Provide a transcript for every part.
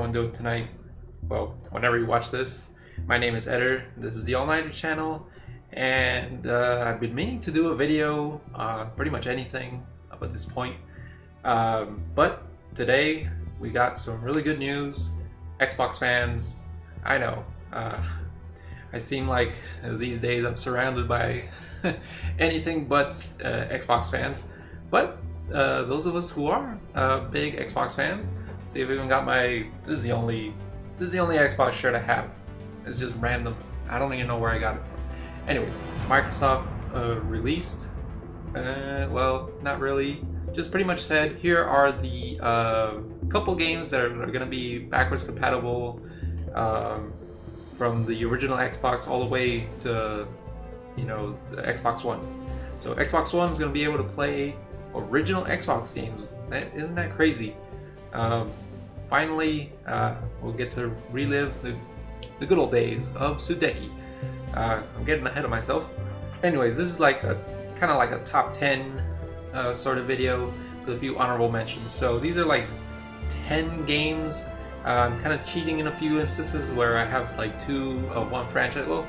everyone doing tonight? Well, whenever you watch this, my name is Eder. This is the All-Nighter channel, and I've been meaning to do a video on pretty much anything up at this point. But today we got some really good news. Xbox fans, I know. I seem like these days I'm surrounded by anything but Xbox fans. But those of us who are big Xbox fans, see, I've even got my. This is the only Xbox shirt I have. It's just random. I don't even know where I got it from. Anyways, Microsoft released. Well, not really. Just pretty much said here are the couple games that are going to be backwards compatible from the original Xbox all the way to the Xbox One. So Xbox One is going to be able to play original Xbox games. Isn't that crazy? Finally, we'll get to relive the good old days of Soo Technique. I'm getting ahead of myself. Anyways, this is like kind of like a top 10 sort of video with a few honorable mentions. So these are like 10 games. I'm kind of cheating in a few instances where I have like two of one franchise. Well,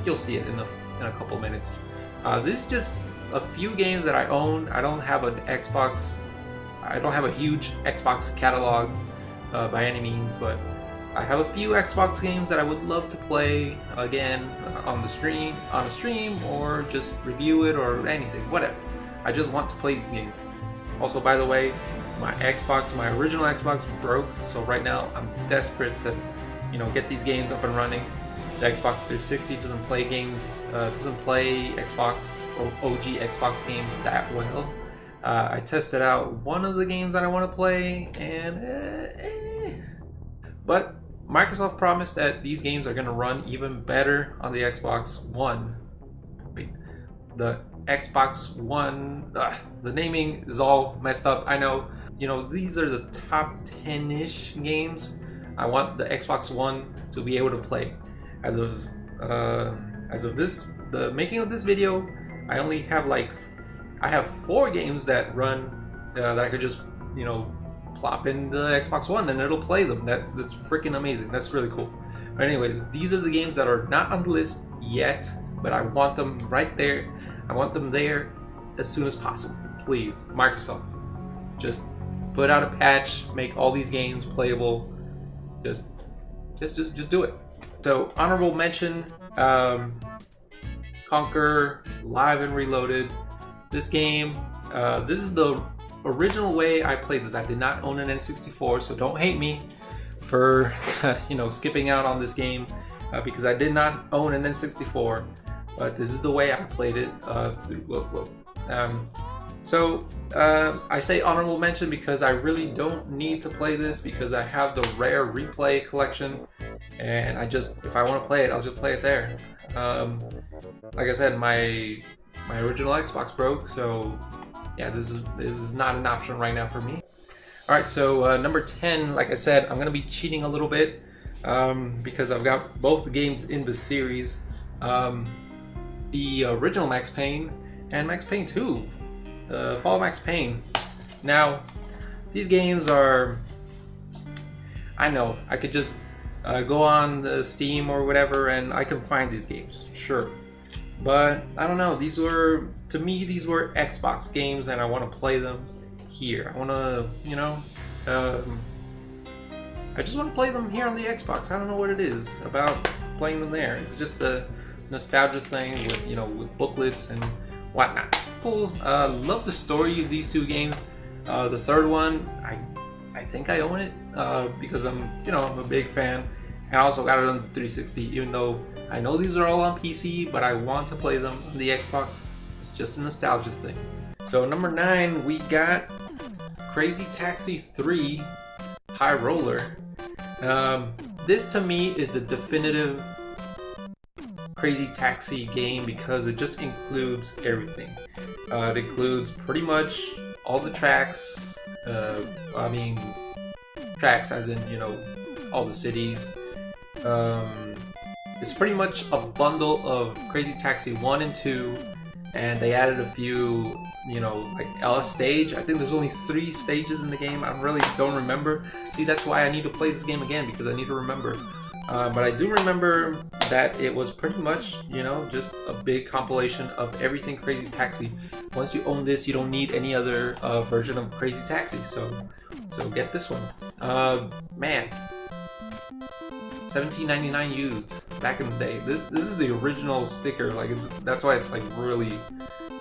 you'll see it in a couple minutes. This is just a few games that I own. I don't have an Xbox. I don't have a huge Xbox catalog by any means, but I have a few Xbox games that I would love to play again on a stream, or just review it or anything, whatever. I just want to play these games. Also, by the way, my original Xbox broke, so right now I'm desperate to, get these games up and running. The Xbox 360 doesn't play Xbox or OG Xbox games that well. I tested out one of the games that I want to play, and but Microsoft promised that these games are going to run even better on the Xbox One. Wait, the Xbox One, the naming is all messed up. I know, these are the top 10-ish games I want the Xbox One to be able to play. As of the making of this video, I only have I have 4 games that run that I could just plop in the Xbox One and it'll play them. That's freaking amazing. That's really cool. But anyways, these are the games that are not on the list yet, but I want them right there. I want them there as soon as possible. Please, Microsoft, just put out a patch, make all these games playable. Just do it. So honorable mention, Conquer Live and Reloaded. This game, this is the original way I played this. I did not own an N64, so don't hate me for skipping out on this game because I did not own an N64. But this is the way I played it. I say honorable mention because I really don't need to play this because I have the rare replay collection, and if I want to play it, I'll just play it there. Like I said, my original Xbox broke, so yeah, this is not an option right now for me. All right, so number 10, like I said, I'm gonna be cheating a little bit because I've got both the games in the series. The original Max Payne and Max Payne 2, Fall Max Payne. Now, these games are, I know, I could just go on the Steam or whatever and I can find these games, sure. But I don't know, to me these were Xbox games and I want to play them here. I want to, I just want to play them here on the Xbox. I don't know what it is about playing them there. It's just a nostalgia thing with booklets and whatnot. Cool. Love the story of these two games. The third one, I think I own it because I'm a big fan, and I also got it on the 360. Even though I know these are all on PC, but I want to play them on the Xbox. It's just a nostalgia thing. So number 9, we got Crazy Taxi 3 High Roller. This to me is the definitive Crazy Taxi game because it just includes everything. It includes pretty much all the tracks. I mean, tracks as in all the cities. It's pretty much a bundle of Crazy Taxi 1 and 2 and they added a few, you know, like LS stage. I think there's only 3 stages in the game. I really don't remember. See, that's why I need to play this game again, because I need to remember. But I do remember that it was pretty much, you know, just a big compilation of everything Crazy Taxi. Once you own this, you don't need any other version of Crazy Taxi. So get this one. Man, $17.99 used back in the day. This is the original sticker. Like, that's why it's like really,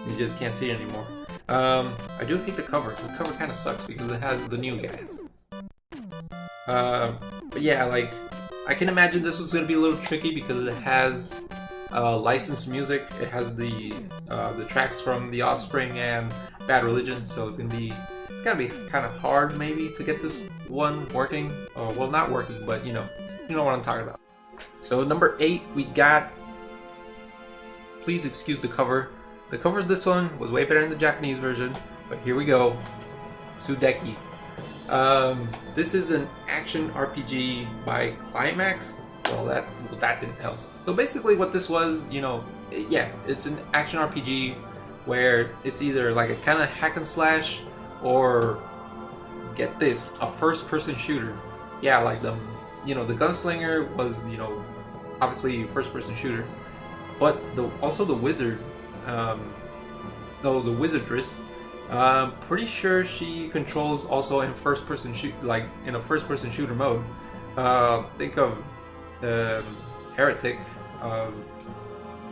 you just can't see it anymore. I do hate the cover. The cover kind of sucks because it has the new guys. But yeah, like, I can imagine this was gonna be a little tricky because it has licensed music. It has the tracks from The Offspring and Bad Religion, so it's gotta be kind of hard maybe to get this one working. Well, not working, but you know what I'm talking about. So number 8, we got. Please excuse the cover. The cover of this one was way better than the Japanese version, but here we go. Soo Technique. This is an action RPG by Climax. Well, that didn't help. So basically what this was, you know, yeah, it's an action RPG where it's either like a kind of hack and slash or, get this, a first person shooter. Yeah, like the Gunslinger was, you know, obviously first person shooter, but also the wizard, the wizardress. Pretty sure she controls also in first person in a first person shooter mode. Think of Heretic.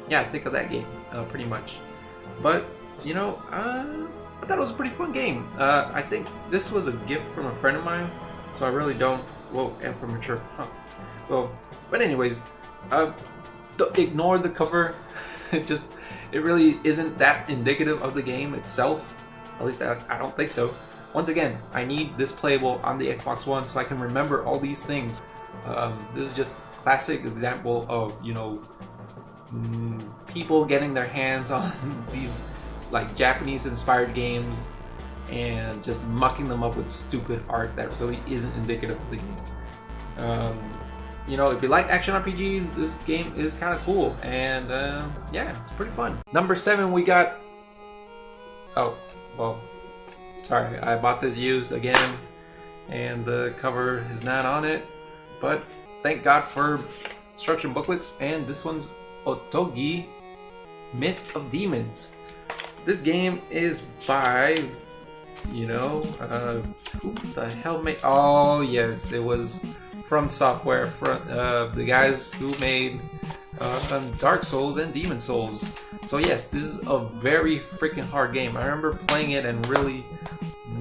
Yeah, think of that game, pretty much. But you know, I thought it was a pretty fun game. I think this was a gift from a friend of mine, so I really don't. Whoa, and from mature. Huh. Well, but anyways, ignore the cover. It really isn't that indicative of the game itself. At least I don't think so. Once again, I need this playable on the Xbox One so I can remember all these things. This is just classic example of, you know, people getting their hands on these like Japanese inspired games and just mucking them up with stupid art that really isn't indicative of the game. You know, if you like action RPGs, this game is kind of cool, and yeah, it's pretty fun. Number 7, we got. Oh, well, sorry, I bought this used again, and the cover is not on it, but thank God for instruction booklets, and this one's Otogi, Myth of Demons. This game is by, you know, who the hell made? Oh yes, it was From Software, the guys who made Dark Souls and Demon Souls. So yes, this is a very freaking hard game. I remember playing it and really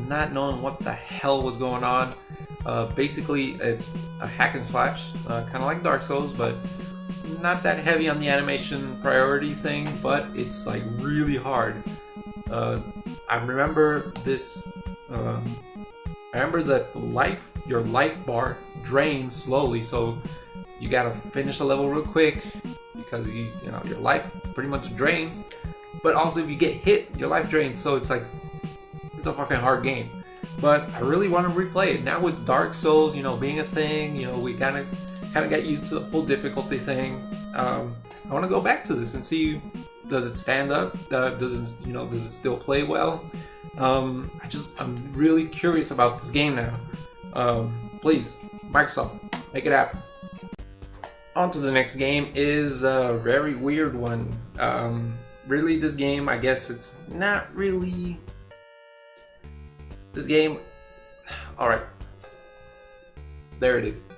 not knowing what the hell was going on. Basically, it's a hack and slash, kind of like Dark Souls, but not that heavy on the animation priority thing, but it's like really hard. I remember this. I remember that your life bar drains slowly, so you gotta finish a level real quick because you know your life pretty much drains. But also, if you get hit, your life drains. So it's like it's a fucking hard game. But I really want to replay it now with Dark Souls, you know, being a thing. You know, we kind of got used to the full difficulty thing. I want to go back to this and see, does it stand up? Does it still play well? I'm really curious about this game now. Please, Microsoft, make it happen. On to the next game is a very weird one. Really, this game, I guess it's not really. This game, alright. There it is.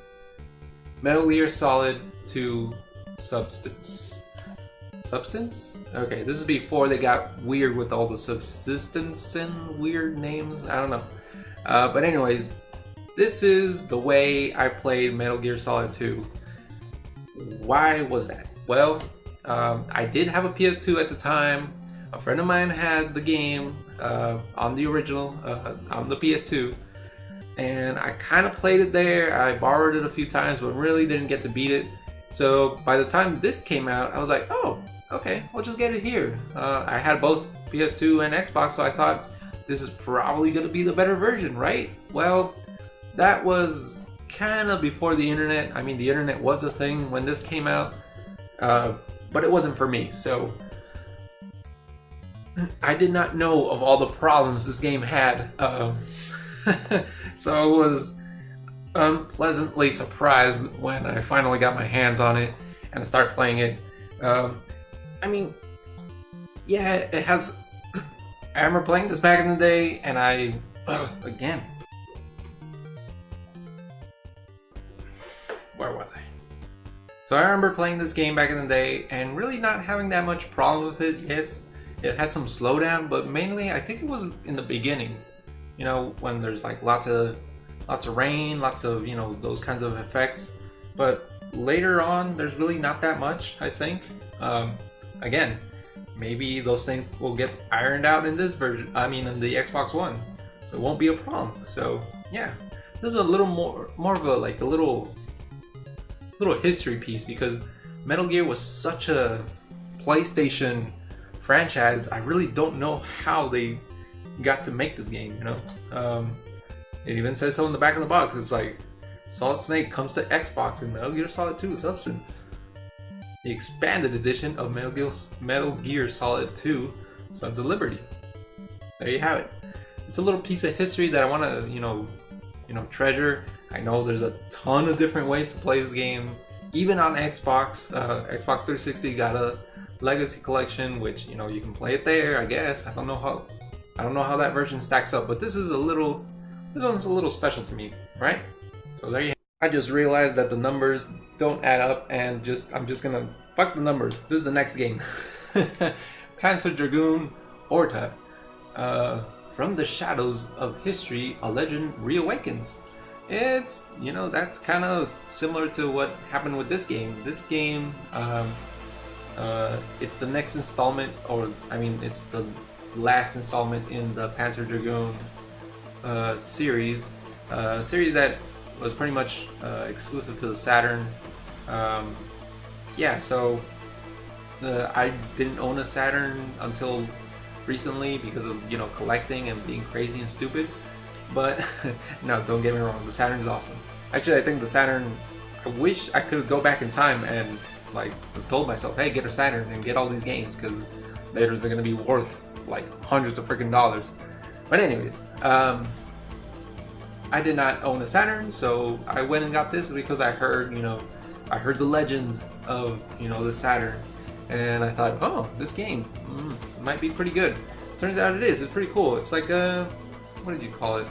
Metal Gear Solid 2 Substance. Substance? Okay, this is before they got weird with all the subsistence and weird names. I don't know. But anyways, this is the way I played Metal Gear Solid 2. Why was that? Well, I did have a PS2 at the time. A friend of mine had the game on the original, on the PS2. And I kind of played it there. I borrowed it a few times, but really didn't get to beat it. So by the time this came out, I was like, oh, okay, I'll just get it here. I had both PS2 and Xbox, so I thought this is probably going to be the better version, right? Well, that was kind of before the internet. I mean, the internet was a thing when this came out, but it wasn't for me. So I did not know of all the problems this game had. So I was pleasantly surprised when I finally got my hands on it and I started playing it. I mean, yeah, it has. I remember playing this back in the day, and again, where was I? So I remember playing this game back in the day and really not having that much problem with it. Yes, it had some slowdown, but mainly I think it was in the beginning. You know, when there's like lots of rain, lots of, you know, those kinds of effects. But later on, there's really not that much, I think. Again, maybe those things will get ironed out in this version. I mean, in the Xbox One, so it won't be a problem. So yeah, this is a little more of a like a little history piece, because Metal Gear was such a PlayStation franchise. I really don't know how they got to make this game. You know, it even says so in the back of the box. It's like Solid Snake comes to Xbox and Metal Gear Solid 2 Substance. The expanded edition of Metal Gear Solid 2 Sons of Liberty. There you have it. It's a little piece of history that I want to, you know, treasure. I know there's a ton of different ways to play this game, even on Xbox. Xbox 360 got a Legacy Collection, which, you know, you can play it there, I guess. I don't know how that version stacks up, but this one's a little special to me, right? So there you have it. I just realized that the numbers don't add up, and I'm just gonna fuck the numbers. This is the next game. Panzer Dragoon Orta. From the shadows of history, a legend reawakens. It's, you know, that's kind of similar to what happened with this game. This game, it's the next installment, or I mean, it's the last installment in the Panzer Dragoon series. Series that was pretty much exclusive to the Saturn. Yeah, so I didn't own a Saturn until recently because of, you know, collecting and being crazy and stupid. But no, don't get me wrong, the Saturn is awesome. Actually, I think the Saturn, I wish I could go back in time and like told myself, hey, get a Saturn and get all these games, because later they're gonna be worth like hundreds of freaking dollars. But anyways, I did not own a Saturn, so I went and got this because I heard the legend of, you know, the Saturn, and I thought, oh, this game might be pretty good. Turns out it is. It's pretty cool. It's like a, what did you call it?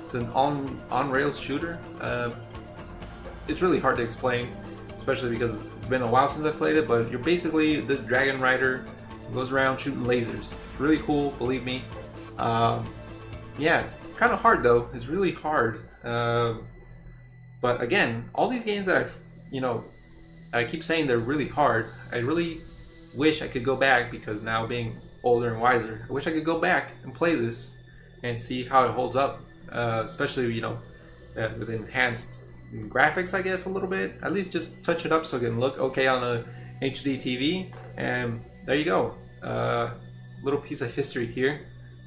It's an on-rails shooter. It's really hard to explain, especially because it's been a while since I played it, but you're basically this dragon rider who goes around shooting lasers. It's really cool, believe me. Yeah, kind of hard though. It's really hard. But again, all these games that I keep saying they're really hard. I really wish I could go back, because now being older and wiser, I wish I could go back and play this and see how it holds up, especially, you know, with enhanced graphics, I guess, a little bit. At least just touch it up so it can look okay on a HD TV. And there you go. Little piece of history here.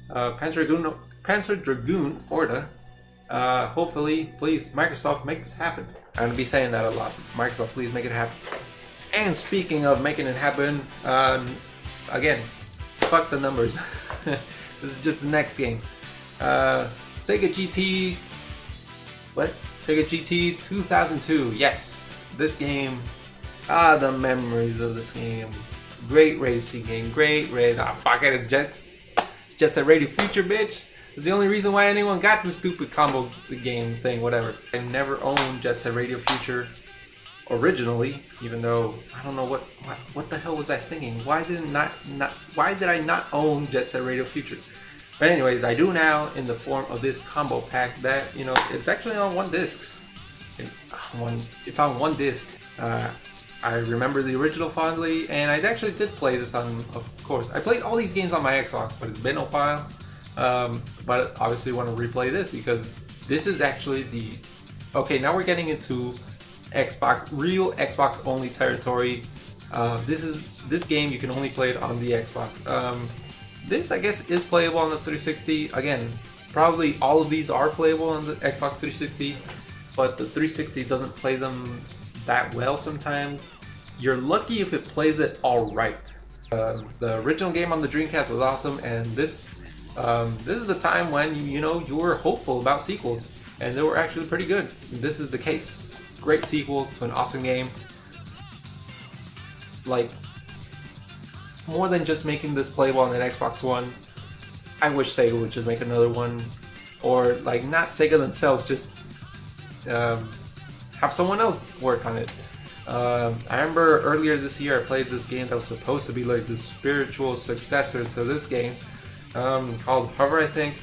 Panzer Dragoon Orta. Hopefully, please, Microsoft, make this happen. I'm gonna be saying that a lot. Microsoft, please make it happen. And speaking of making it happen, again, fuck the numbers. This is just the next game. Sega GT. What? Sega GT 2002. Yes, this game. The memories of this game. Great racing game. Great race. Fuck it. It's Jet Set Radio Future, bitch. It's the only reason why anyone got this stupid combo game thing, whatever. I never owned Jet Set Radio Future originally, even though I don't know what the hell was I thinking? Why did I not own Jet Set Radio Future? But anyways, I do now, in the form of this combo pack that, you know, it's actually on one disc. It's on one disc. I remember the original fondly, and I actually did play this on, of course. I played all these games on my Xbox, but it's been a while. But obviously want to replay this because this is actually the... Okay, now we're getting into real Xbox only territory. This game, you can only play it on the Xbox. This, I guess, is playable on the 360. Again, probably all of these are playable on the Xbox 360, but the 360 doesn't play them that well sometimes. You're lucky if it plays it alright. The original game on the Dreamcast was awesome, and this is the time when you were hopeful about sequels, and they were actually pretty good. This is the case. Great sequel to an awesome game. Like, more than just making this playable on an Xbox One, I wish Sega would just make another one, or like not Sega themselves, just have someone else work on it. I remember earlier this year I played this game that was supposed to be like the spiritual successor to this game, called Hover, I think.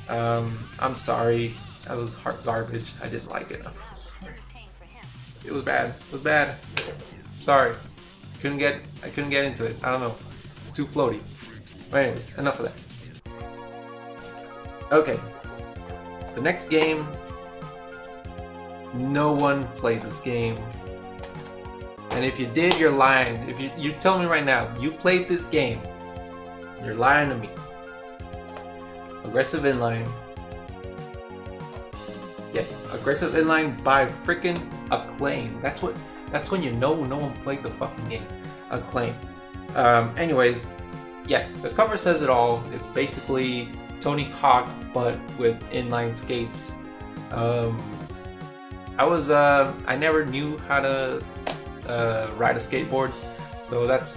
I'm sorry, that was garbage. I didn't like it. It was bad. It was bad. Sorry. I couldn't get into it. I don't know. It's too floaty. But anyways, enough of that. Okay. The next game. No one played this game. And if you did, you're lying. If you tell me right now, you played this game, you're lying to me. Aggressive Inline. Yes, Aggressive Inline by freaking Acclaim. That's when you know no one played the fucking game. Acclaim. Anyways, yes, the cover says it all. It's basically Tony Hawk, but with inline skates. I never knew how to ride a skateboard, so that's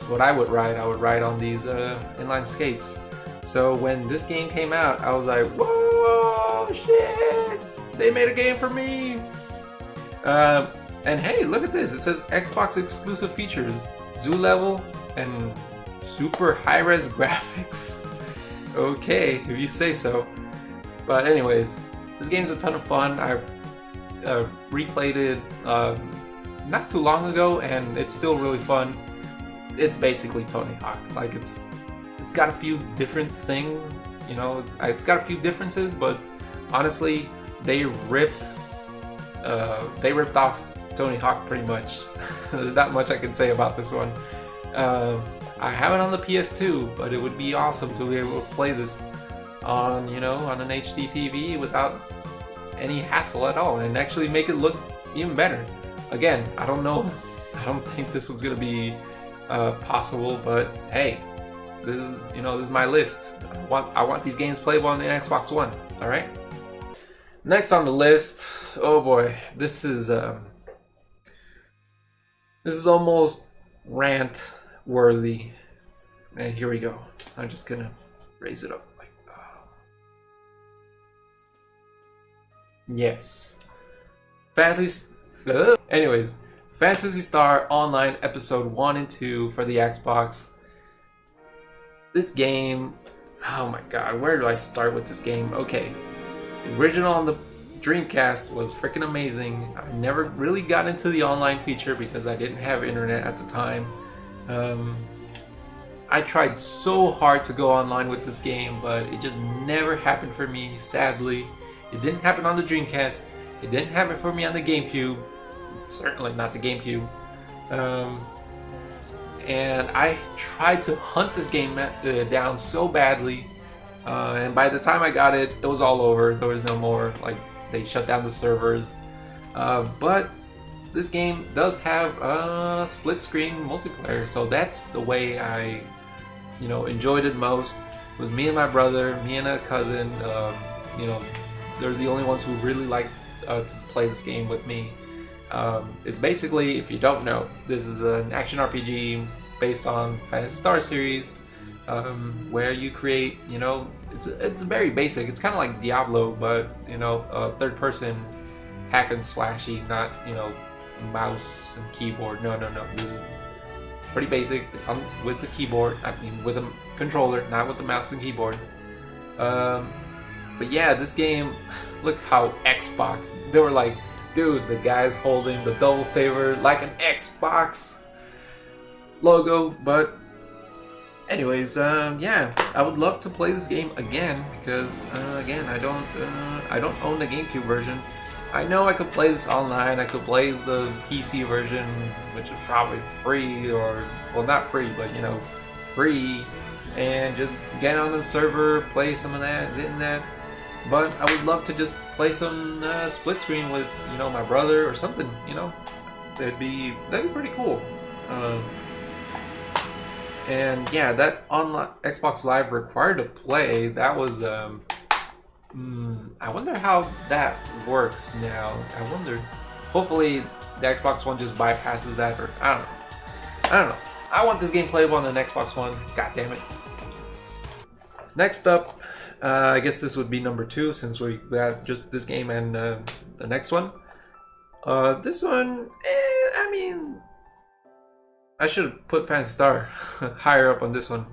what I would ride. I would ride on these inline skates. So when this game came out, I was like, whoa, shit! They made a game for me! And hey, look at this. It says Xbox exclusive features, zoo level, and super high-res graphics. Okay, if you say so. But anyways, this game's a ton of fun. I replayed it not too long ago, and it's still really fun. It's basically Tony Hawk. Like, it's got a few different things, it's got a few differences, but honestly, they ripped off Tony Hawk pretty much. There's not much I can say about this one. I have it on the PS2, but it would be awesome to be able to play this on an HD TV without any hassle at all, and actually make it look even better. Again, I don't know. I don't think this was gonna be possible, but hey, this is my list. I want these games playable on the Xbox One. All right. Next on the list, oh boy, this is almost rant worthy, and here we go. I'm just gonna raise it up. Yes. Anyways, Phantasy Star Online Episode 1 and 2 for the Xbox. This game, oh my god, where do I start with this game? Okay, the original on the Dreamcast was freaking amazing. I never really got into the online feature because I didn't have internet at the time. I tried so hard to go online with this game, but it just never happened for me, sadly. It didn't happen on the Dreamcast. It didn't happen for me on the GameCube. Certainly not the GameCube. And I tried to hunt this game down so badly. And by the time I got it, it was all over. There was no more. Like, they shut down the servers. But this game does have split screen multiplayer. So that's the way I, enjoyed it most. With me and my brother, me and a cousin, they're the only ones who really liked to play this game with me. It's basically, if you don't know, this is an action RPG based on Phantasy Star series, where you create, it's very basic. It's kind of like Diablo, but third-person hack and slashy, not mouse and keyboard. No. This is pretty basic. It's on with the keyboard. I mean, with a controller, not with the mouse and keyboard. But yeah, this game, look how Xbox, they were like, dude, the guy's holding the double saber like an Xbox logo. But anyways, yeah, I would love to play this game again because again, I don't own the GameCube version. I know I could play this online. I could play the PC version, which is probably free, or well, not free, but free, and just get on the server, play some of that, and that. But I would love to just play some split screen with my brother or something. That'd be pretty cool. And yeah, that online Xbox Live required to play, that was I wonder how that works now. I wonder. Hopefully the Xbox One just bypasses that, or I don't know. I don't know. I want this game playable on the Xbox One. God damn it. Next up, I guess this would be number 2 since we got just this game and the next one. This one, I mean, I should have put Phantasy Star higher up on this one.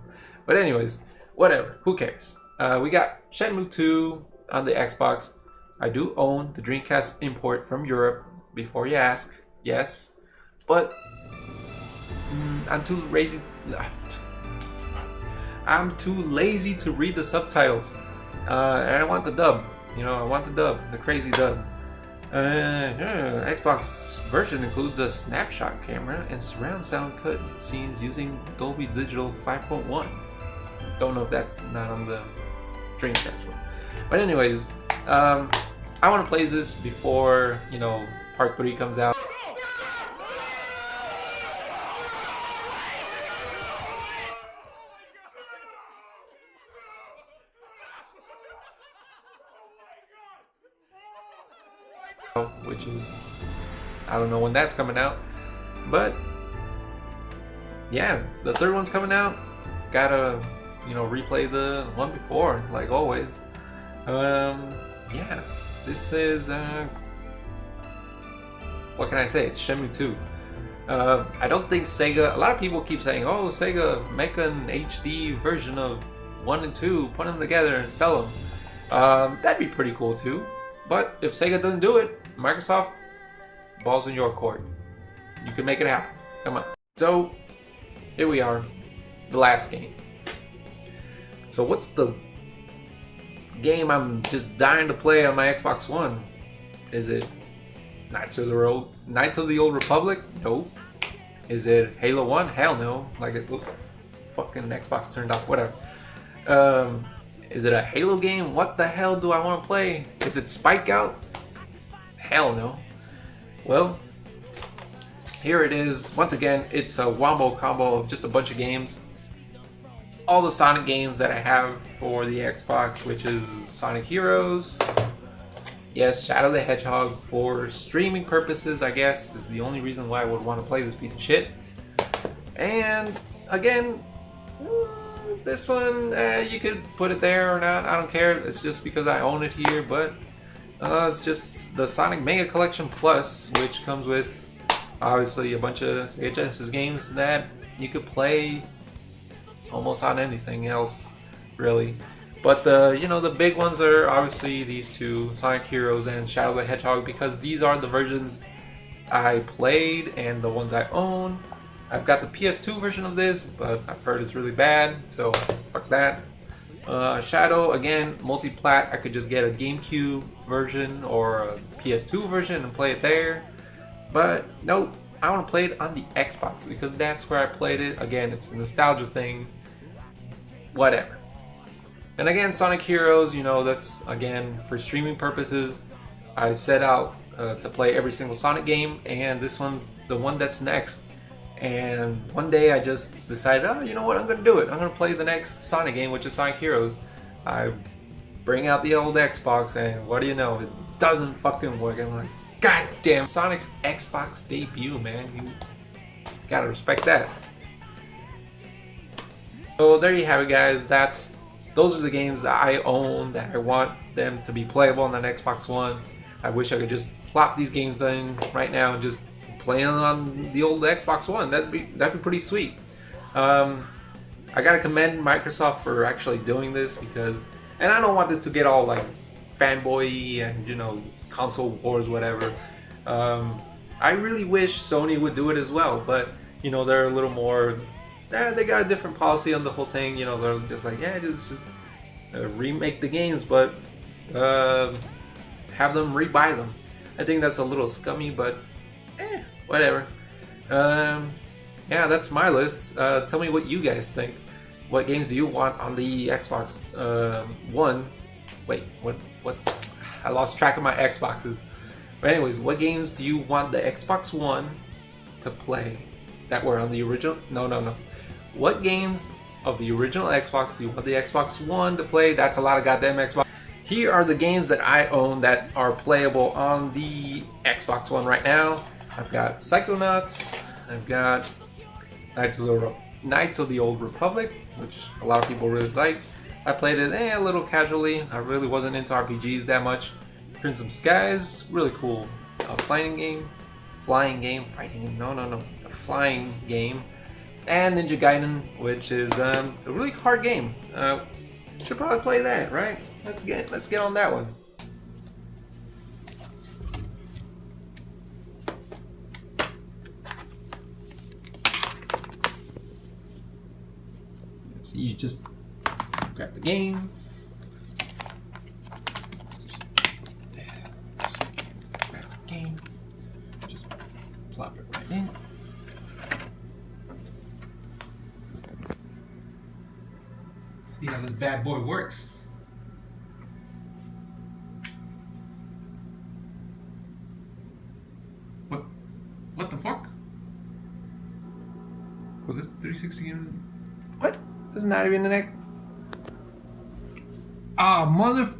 But anyways, whatever. Who cares? We got Shenmue II on the Xbox. I do own the Dreamcast import from Europe, before you ask. Yes. But I'm too lazy. I'm too lazy to read the subtitles. And I want the dub. You know, I want the dub, the crazy dub. Xbox version includes a snapshot camera and surround sound cut scenes using Dolby Digital 5.1. Don't know if that's not on the Dreamcast one. But anyways, I want to play this before, you know, Part 3 comes out. Which is, I don't know when that's coming out, but yeah, the third one's coming out. Gotta, you know, replay the one before, like always. Yeah, this is what can I say? It's Shenmue 2. I don't think Sega. A lot of people keep saying, "Oh, Sega, make an HD version of 1 and 2, put them together and sell them." That'd be pretty cool too. But if Sega doesn't do it, Microsoft, balls in your court. You can make it happen. Come on. So, here we are, the last game. So what's the game I'm just dying to play on my Xbox One? Is it Knights of the Old Republic? Nope. Is it Halo 1? Hell no. Like it looks like fucking Xbox turned off, whatever. Is it a Halo game? What the hell do I want to play? Is it Spike Out? Hell no. Well, here it is. Once again, it's a wombo combo of just a bunch of games. All the Sonic games that I have for the Xbox, which is Sonic Heroes. Yes, Shadow the Hedgehog for streaming purposes, I guess, is the only reason why I would want to play this piece of shit. And again, this one, you could put it there or not, I don't care. It's just because I own it here, but it's just the Sonic Mega Collection Plus, which comes with obviously a bunch of Sega Genesis games that you could play almost on anything else, really. But the big ones are obviously these two, Sonic Heroes and Shadow the Hedgehog, because these are the versions I played and the ones I own. I've got the PS2 version of this, but I've heard it's really bad, so fuck that. Shadow, again, multi-plat. I could just get a GameCube version or a PS2 version and play it there. But nope, I want to play it on the Xbox because that's where I played it. Again, it's a nostalgia thing. Whatever. And again, Sonic Heroes, that's again for streaming purposes. I set out to play every single Sonic game, and this one's the one that's next. And one day I just decided, oh, you know what, I'm going to do it. I'm going to play the next Sonic game, which is Sonic Heroes. I bring out the old Xbox, and what do you know, it doesn't fucking work. I'm like, god damn, Sonic's Xbox debut, man. You gotta respect that. So there you have it, guys. Those are the games that I own that I want them to be playable on the Xbox One. I wish I could just plop these games in right now and just play them on the old Xbox One. That'd be pretty sweet. I gotta commend Microsoft for actually doing this because, and I don't want this to get all like fanboy and console wars, whatever. I really wish Sony would do it as well, but they're a little more. They got a different policy on the whole thing. They're just like, yeah, just remake the games, but have them rebuy them. I think that's a little scummy, but whatever. Yeah, that's my list. Tell me what you guys think. What games do you want on the Xbox One? Wait, what? I lost track of my Xboxes. But anyways, what games do you want the Xbox One to play that were on the original? No. what games of the original Xbox do you want the Xbox One to play? That's a lot of goddamn Xbox. Here are the games that I own that are playable on the Xbox One right now. I've got Psychonauts, I've got Knights of the Old Republic, which a lot of people really like. I played it a little casually. I really wasn't into RPGs that much. Crimson Skies, really cool fighting game. A flying game. And Ninja Gaiden, which is a really hard game. Should probably play that, right? Let's get on that one. So you just grab the game. Grab the game. Just plop it right in. See how this bad boy works. What the fuck? Well, this 360 game. What? This is not even the next. Ah, mother.